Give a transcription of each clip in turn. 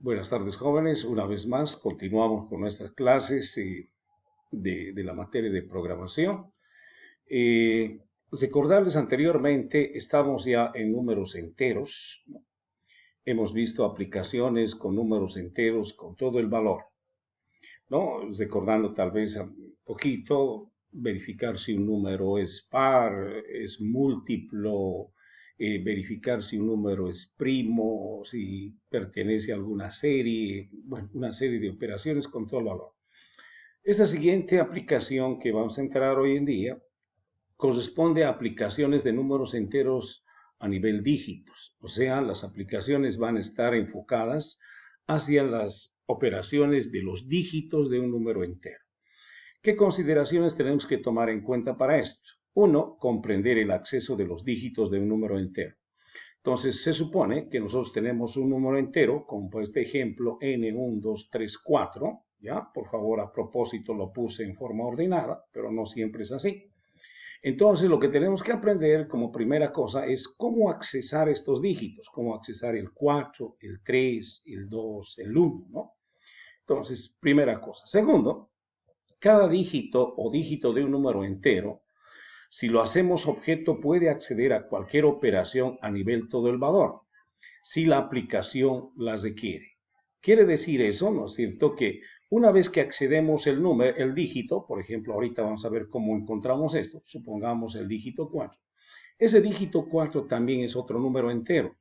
Buenas tardes, jóvenes. Una vez más, continuamos con nuestras clases de la materia de programación. Recordarles anteriormente, estamos ya en números enteros, ¿no? Hemos visto aplicaciones con números enteros con todo el valor, ¿no? Recordando tal vez un poquito, verificar si un número es par, es múltiplo, verificar si un número es primo, si pertenece a alguna serie, bueno, una serie de operaciones con todo el valor. Esta siguiente aplicación que vamos a entrar hoy en día corresponde a aplicaciones de números enteros a nivel dígitos, o sea, las aplicaciones van a estar enfocadas hacia las operaciones de los dígitos de un número entero. ¿Qué consideraciones tenemos que tomar en cuenta para esto? Uno, comprender el acceso de los dígitos de un número entero. Entonces, se supone que nosotros tenemos un número entero, como por este ejemplo, n1, 2, 3, 4, ¿ya? Por favor, a propósito lo puse en forma ordenada, pero no siempre es así. Entonces, lo que tenemos que aprender como primera cosa es cómo accesar estos dígitos, cómo accesar el 4, el 3, el 2, el 1, ¿no? Entonces, primera cosa. Segundo, cada dígito o dígito de un número entero, si lo hacemos objeto, puede acceder a cualquier operación a nivel todo el valor, si la aplicación la requiere. Quiere decir eso, ¿no es cierto?, que una vez que accedemos el número, el dígito, por ejemplo, ahorita vamos a ver cómo encontramos esto, supongamos el dígito 4. Ese dígito 4 también es otro número entero.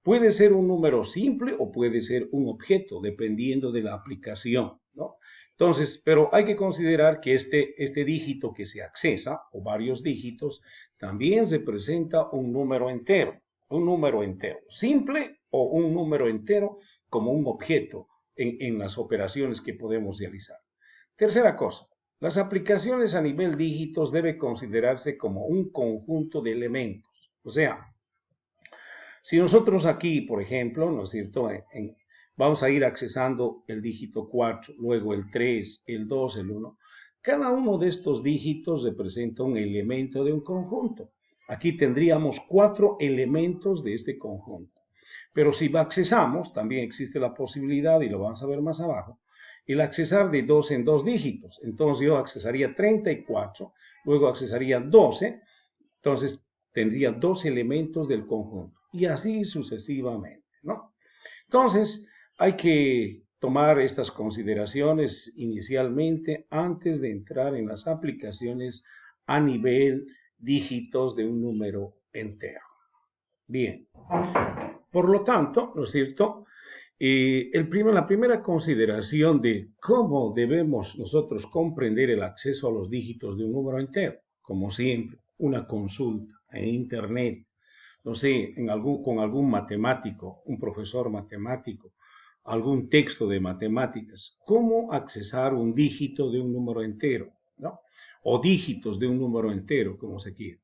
Puede ser un número simple o puede ser un objeto, dependiendo de la aplicación, ¿no? Entonces, pero hay que considerar que este dígito que se accesa, o varios dígitos, también representa un número entero simple o un número entero como un objeto en las operaciones que podemos realizar. Tercera cosa, las aplicaciones a nivel dígitos deben considerarse como un conjunto de elementos. O sea, si nosotros aquí, por ejemplo, ¿no es cierto?, vamos a ir accesando el dígito 4, luego el 3, el 2, el 1. Cada uno de estos dígitos representa un elemento de un conjunto. Aquí tendríamos 4 elementos de este conjunto. Pero si accesamos, también existe la posibilidad, y lo vamos a ver más abajo, el accesar de 2 en 2 dígitos. Entonces yo accesaría 34, luego accesaría 12, entonces tendría 2 elementos del conjunto. Y así sucesivamente, ¿no? Entonces, hay que tomar estas consideraciones inicialmente antes de entrar en las aplicaciones a nivel dígitos de un número entero. Bien, por lo tanto, ¿no es cierto?, la primera consideración de cómo debemos nosotros comprender el acceso a los dígitos de un número entero, como siempre, una consulta en internet, no sé, con algún matemático, un profesor matemático, algún texto de matemáticas, cómo accesar un dígito de un número entero, ¿no? O dígitos de un número entero, como se quiera.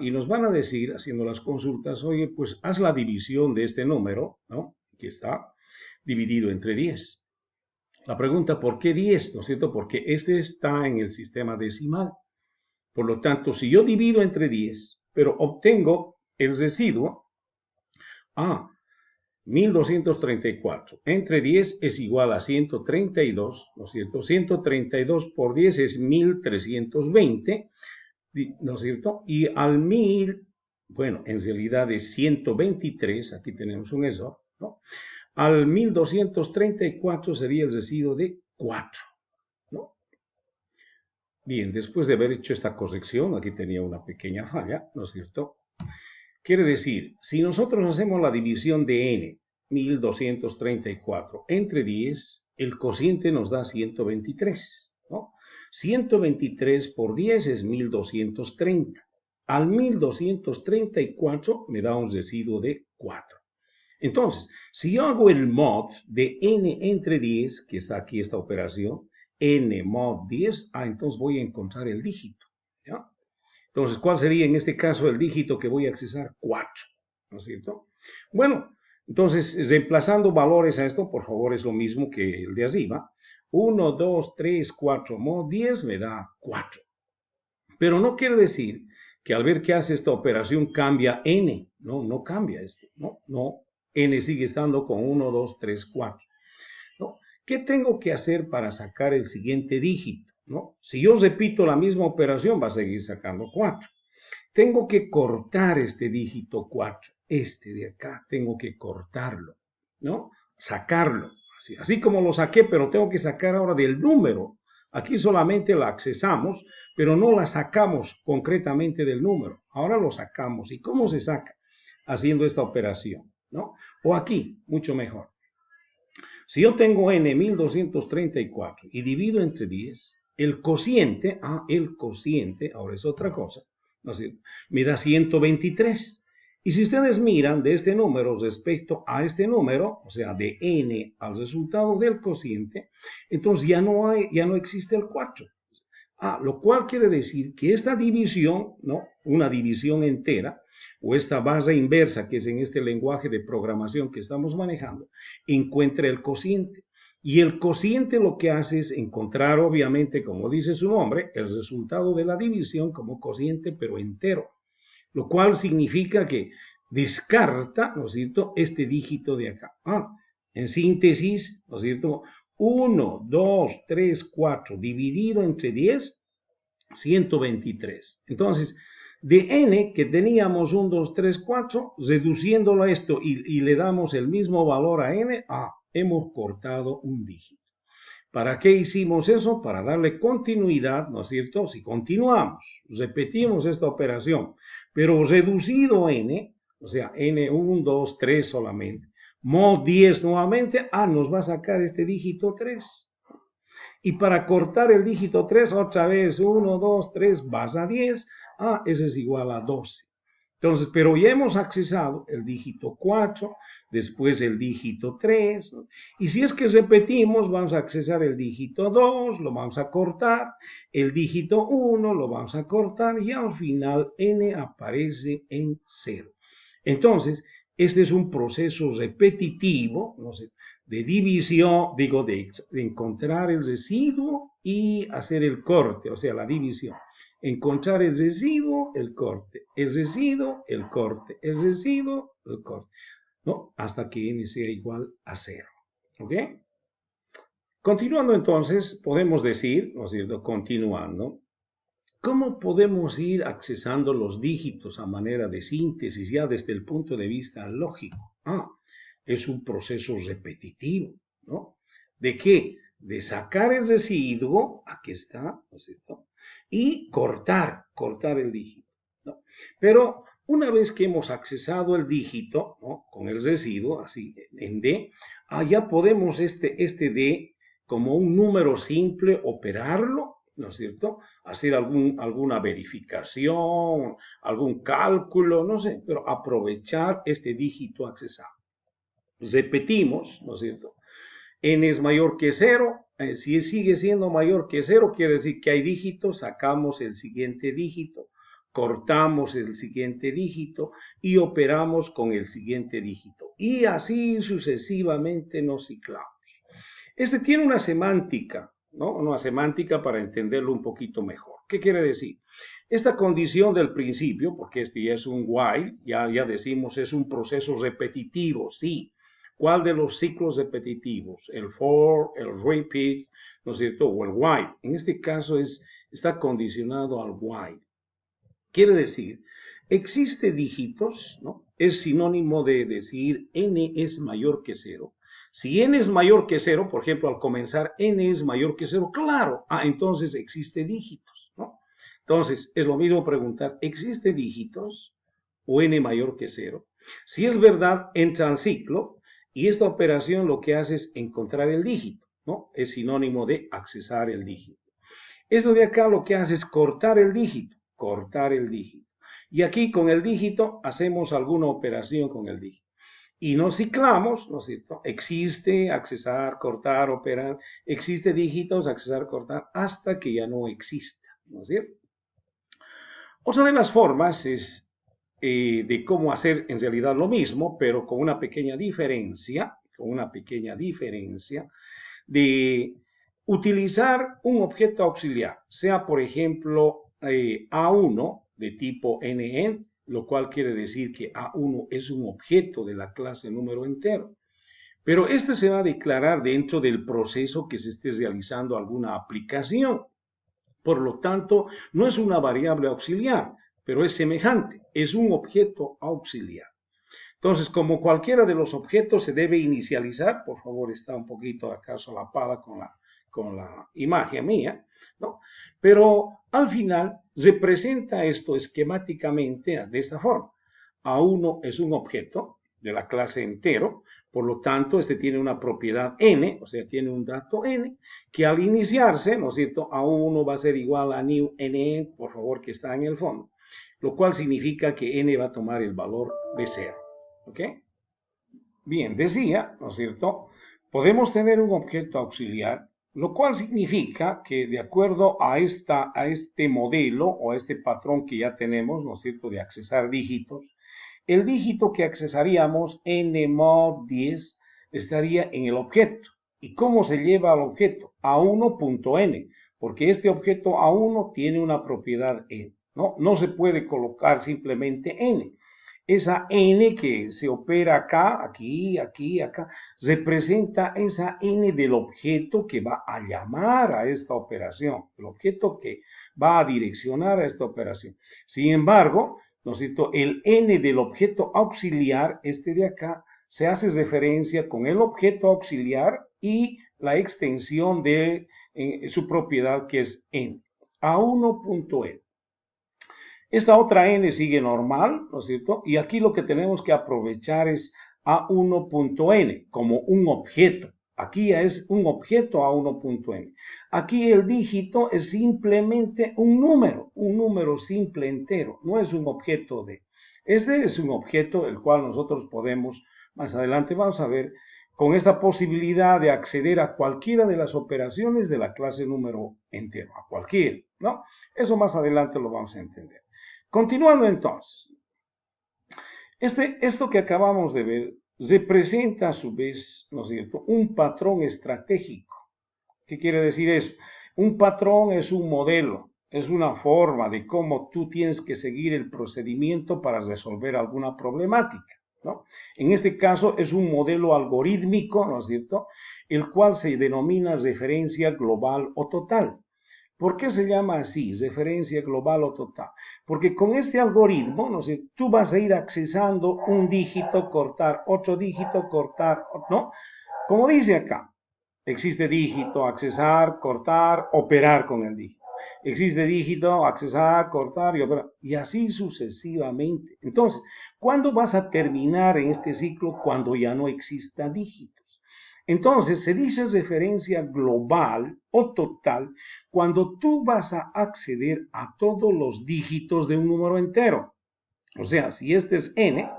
Y nos van a decir, haciendo las consultas, oye, pues haz la división de este número, ¿no?, que está dividido entre 10. La pregunta, ¿por qué 10? ¿No es cierto? Porque este está en el sistema decimal. Por lo tanto, si yo divido entre 10, pero obtengo el residuo, 1234 entre 10 es igual a 132, ¿no es cierto? 132 por 10 es 1320, ¿no es cierto? Y al 1000, bueno, en realidad es 123, aquí tenemos un error, ¿no? Al 1234 sería el residuo de 4, ¿no? Bien, después de haber hecho esta corrección, aquí tenía una pequeña falla, ¿no es cierto? Quiere decir, si nosotros hacemos la división de n, 1234, entre 10, el cociente nos da 123, ¿no? 123 por 10 es 1230. Al 1234 me da un residuo de 4. Entonces, si yo hago el mod de n entre 10, que está aquí esta operación, n mod 10, entonces voy a encontrar el dígito, ¿ya? Entonces, ¿cuál sería en este caso el dígito que voy a accesar? 4, ¿no es cierto? Bueno, entonces, reemplazando valores a esto, por favor, es lo mismo que el de arriba. 1, 2, 3, 4 mod 10 me da 4. Pero no quiere decir que al ver que hace esta operación cambia n. No, no cambia esto. No, no. n sigue estando con 1, 2, 3, 4. ¿No? ¿Qué tengo que hacer para sacar el siguiente dígito? ¿No? Si yo repito la misma operación, va a seguir sacando 4. Tengo que cortar este dígito 4, este de acá, tengo que cortarlo, ¿no? Sacarlo, así como lo saqué, pero tengo que sacar ahora del número. Aquí solamente la accesamos, pero no la sacamos concretamente del número. Ahora lo sacamos. ¿Y cómo se saca? Haciendo esta operación, ¿no? O aquí, mucho mejor. Si yo tengo n 1234 y divido entre 10, el cociente, ahora es otra cosa, ¿no es cierto? Me da 123. Y si ustedes miran de este número respecto a este número, o sea, de n al resultado del cociente, entonces ya no existe el 4. Lo cual quiere decir que esta división, ¿no? Una división entera, o esta barra inversa, que es en este lenguaje de programación que estamos manejando, encuentra el cociente. Y el cociente lo que hace es encontrar, obviamente, como dice su nombre, el resultado de la división como cociente, pero entero. Lo cual significa que descarta, ¿no es cierto?, este dígito de acá. En síntesis, ¿no es cierto?, 1, 2, 3, 4 dividido entre 10, 123. Entonces, de n que teníamos 1, 2, 3, 4, reduciéndolo a esto y le damos el mismo valor a n, hemos cortado un dígito. ¿Para qué hicimos eso? Para darle continuidad, ¿no es cierto? Si continuamos, repetimos esta operación, pero reducido n, o sea, n 1, 2, 3 solamente, mod 10 nuevamente, nos va a sacar este dígito 3. Y para cortar el dígito 3, otra vez 1, 2, 3, vas a 10, eso es igual a 12. Entonces, pero ya hemos accesado el dígito 4, después el dígito 3, ¿no? Y si es que repetimos, vamos a accesar el dígito 2, lo vamos a cortar, el dígito 1 lo vamos a cortar y al final n aparece en 0. Entonces, este es un proceso repetitivo, no sé, de división, digo, de encontrar el residuo y hacer el corte, o sea, la división. Encontrar el residuo, el corte, el residuo, el corte, el residuo, el corte, ¿no? Hasta que n sea igual a 0, ¿ok? Continuando entonces, podemos decir, ¿no es cierto?, continuando, ¿cómo podemos ir accesando los dígitos a manera de síntesis ya desde el punto de vista lógico? Es un proceso repetitivo, ¿no? ¿De qué? De sacar el residuo, aquí está, ¿no es cierto?, y cortar el dígito, ¿no? Pero una vez que hemos accesado el dígito, ¿no?, con el residuo, así, en D, ya podemos este D como un número simple operarlo, ¿no es cierto?, hacer alguna verificación, algún cálculo, no sé, pero aprovechar este dígito accesado. Repetimos, ¿no es cierto?, n es mayor que 0, si sigue siendo mayor que 0, quiere decir que hay dígitos, sacamos el siguiente dígito, cortamos el siguiente dígito y operamos con el siguiente dígito. Y así sucesivamente nos ciclamos. Este tiene una semántica, ¿no? Una semántica para entenderlo un poquito mejor. ¿Qué quiere decir? Esta condición del principio, porque este ya es un while, ya decimos es un proceso repetitivo, sí. ¿Cuál de los ciclos repetitivos? El for, el repeat, ¿no es cierto?, o el while. En este caso está condicionado al while. Quiere decir, existe dígitos, ¿no? Es sinónimo de decir n es mayor que 0. Si n es mayor que 0, por ejemplo, al comenzar n es mayor que 0, claro, entonces existe dígitos, ¿no? Entonces, es lo mismo preguntar, ¿existe dígitos o n mayor que 0? Si es verdad, entra al ciclo, y esta operación lo que hace es encontrar el dígito, ¿no? Es sinónimo de accesar el dígito. Esto de acá lo que hace es cortar el dígito. Y aquí con el dígito hacemos alguna operación con el dígito. Y nos ciclamos, ¿no es cierto? Existe, accesar, cortar, operar. Existe dígitos, accesar, cortar, hasta que ya no exista, ¿no es cierto? Otra de las formas es de cómo hacer en realidad lo mismo, pero con una pequeña diferencia, de utilizar un objeto auxiliar, sea por ejemplo A1 de tipo NEND, lo cual quiere decir que A1 es un objeto de la clase número entero. Pero este se va a declarar dentro del proceso que se esté realizando alguna aplicación. Por lo tanto, no es una variable auxiliar, pero es semejante, es un objeto auxiliar. Entonces, como cualquiera de los objetos se debe inicializar, por favor, está un poquito acá solapada con la imagen mía, ¿no? Pero al final representa esto esquemáticamente de esta forma. A1 es un objeto de la clase entero, por lo tanto, este tiene una propiedad n, o sea, tiene un dato n, que al iniciarse, ¿no es cierto?, A1 va a ser igual a new n, por favor, que está en el fondo, lo cual significa que n va a tomar el valor de 0. ¿Ok? Bien, decía, ¿no es cierto? Podemos tener un objeto auxiliar, lo cual significa que de acuerdo a este modelo o a este patrón que ya tenemos, ¿no es cierto?, de accesar dígitos, el dígito que accesaríamos, n mod 10, estaría en el objeto. ¿Y cómo se lleva al objeto? A1.n, porque este objeto A1 tiene una propiedad n, ¿no? No se puede colocar simplemente n. Esa n que se opera acá, aquí, aquí, acá, representa esa n del objeto que va a llamar a esta operación, el objeto que va a direccionar a esta operación. Sin embargo, ¿no es cierto?, el n del objeto auxiliar, este de acá, se hace referencia con el objeto auxiliar y la extensión de su propiedad que es n, a1.n. Esta otra n sigue normal, ¿no es cierto? Y aquí lo que tenemos que aprovechar es a1.n como un objeto. Aquí es un objeto a1.n. Aquí el dígito es simplemente un número simple entero, no es un objeto de. Este es un objeto el cual nosotros podemos, más adelante vamos a ver, con esta posibilidad de acceder a cualquiera de las operaciones de la clase número entero, a cualquiera, ¿no? Eso más adelante lo vamos a entender. Continuando entonces, esto que acabamos de ver representa a su vez, ¿no es cierto?, un patrón estratégico. ¿Qué quiere decir eso? Un patrón es un modelo, es una forma de cómo tú tienes que seguir el procedimiento para resolver alguna problemática, ¿no? En este caso es un modelo algorítmico, ¿no es cierto?, el cual se denomina referencia global o total. ¿Por qué se llama así, referencia global o total? Porque con este algoritmo, no sé, tú vas a ir accesando un dígito, cortar otro dígito, cortar, ¿no? Como dice acá, existe dígito, accesar, cortar, operar con el dígito. Existe dígito, accesar, cortar y operar. Y así sucesivamente. Entonces, ¿cuándo vas a terminar en este ciclo? Cuando ya no exista dígitos. Entonces, se dice referencia global o total cuando tú vas a acceder a todos los dígitos de un número entero. O sea, si este es n,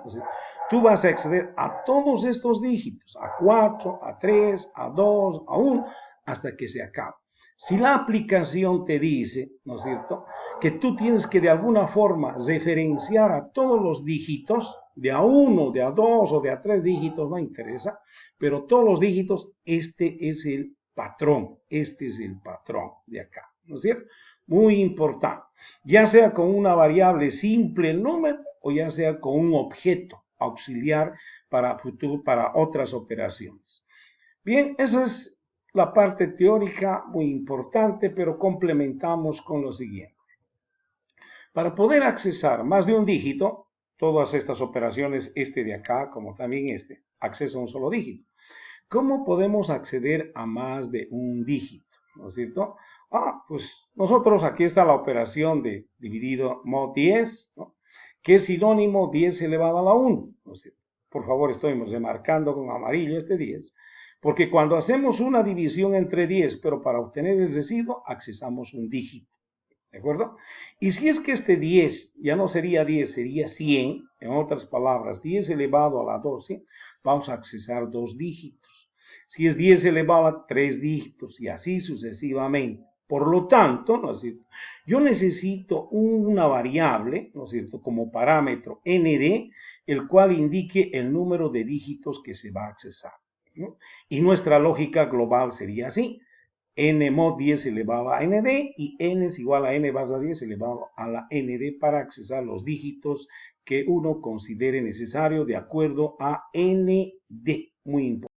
tú vas a acceder a todos estos dígitos, a 4, a 3, a 2, a 1, hasta que se acabe. Si la aplicación te dice, ¿no es cierto?, que tú tienes que de alguna forma referenciar a todos los dígitos, de a 1, de a 2 o de a 3 dígitos, no interesa, pero todos los dígitos, este es el patrón de acá, ¿no es cierto? Muy importante, ya sea con una variable simple, el número, o ya sea con un objeto auxiliar para otras operaciones. Bien, esa es la parte teórica muy importante, pero complementamos con lo siguiente. Para poder accesar más de un dígito, todas estas operaciones, este de acá, como también este, acceso a un solo dígito. ¿Cómo podemos acceder a más de un dígito? ¿No es cierto? Pues nosotros aquí está la operación de dividido mod 10, ¿no?, que es sinónimo 10 elevado a la 1. ¿No es cierto? Por favor, estoy remarcando con amarillo este 10, porque cuando hacemos una división entre 10, pero para obtener el residuo, accesamos un dígito. ¿De acuerdo? Y si es que este 10 ya no sería 10, sería 100, en otras palabras, 10 elevado a la 12, vamos a accesar 2 dígitos. Si es 10 elevado a 3 dígitos y así sucesivamente. Por lo tanto, ¿no es cierto?, yo necesito una variable, ¿no es cierto?, como parámetro nd, el cual indique el número de dígitos que se va a accesar, ¿no? Y nuestra lógica global sería así. n mod 10 elevado a nd y n es igual a n barra 10 elevado a la nd para accesar los dígitos que uno considere necesario de acuerdo a nd. Muy importante.